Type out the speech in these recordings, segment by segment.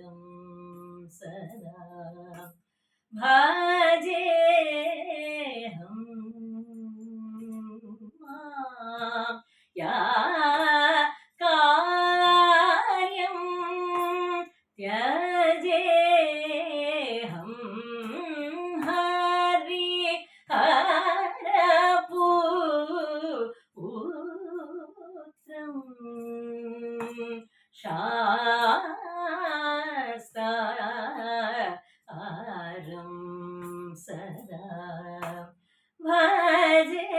शास्तारं सदा भजेऽहं मां या कार्यं त्यजेऽहं हरिहरपुत्रं शास्तारं सदा भजेऽहं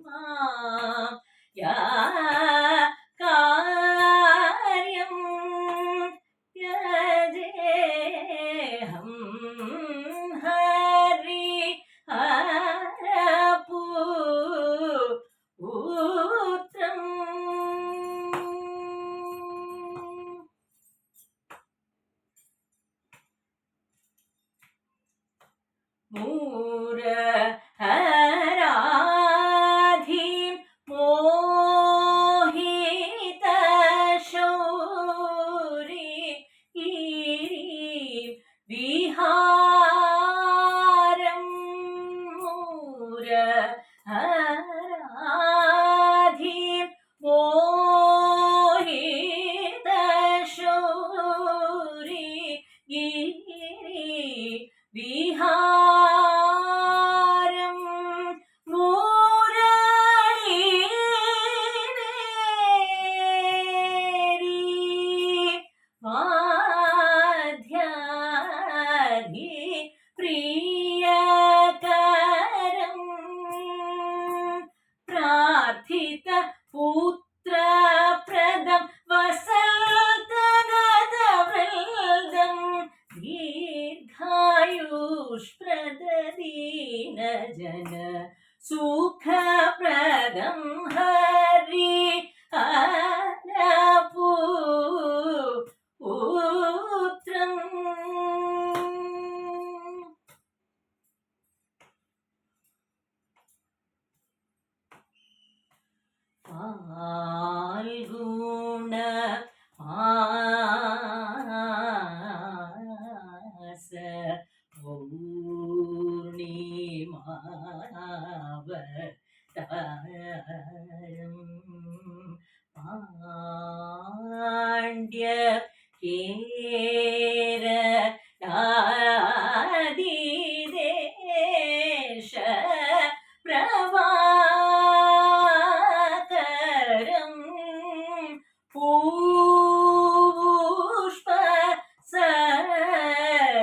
मां या कार्यं त्यजेऽहं हरिहरपुत्रम् मूरहराधिं मोहितशौरि गिरिं विहारं मूरहराधिं मोहितशौरि गिरि विहारं मुरळीवेरी वाद्याधि प्रियकरं प्रार्थित पुत्रप्रदं वसन्तगतवृन्दं दीर्घायुष्प्रददीनजन सुखप्रदं हरिहरपुत्रम् फाल्गुण मास पौर्णिमावतारं पाण्ड्य केरलादिदेश प्रभाकरं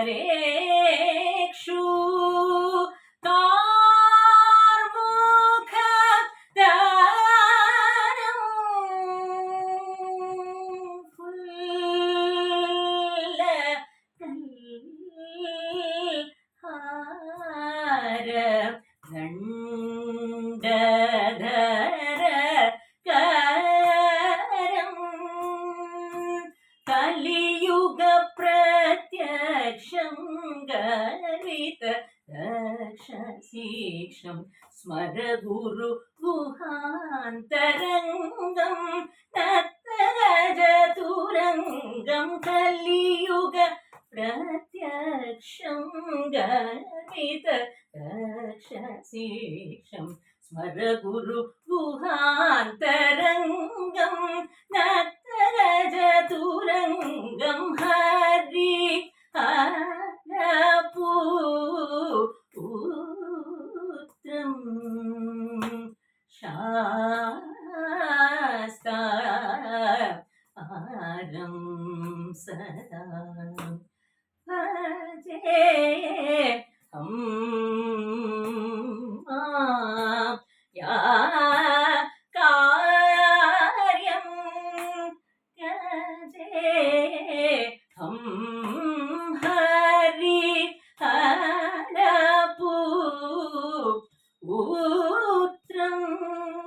पुष्पसरेक्षु कार्मुकतारं फुल्लकल्हार गण्डधर करं कलियुग प्रत्यक्षं गरित दक्षशीक्षं स्मर गुरु गुहान्तरङ्गं नत्तगजतुरङ्गं कलियुग प्रत्यक्षं गरित दक्षशीक्षं स्मर गुरु गुहान्तरङ्गं नत्तगजतुरङ्गं हरिहरपुत्रं शास्तारं सदा भजेऽहं मां या कार्यं त्यजेऽहं स्तोत्रम्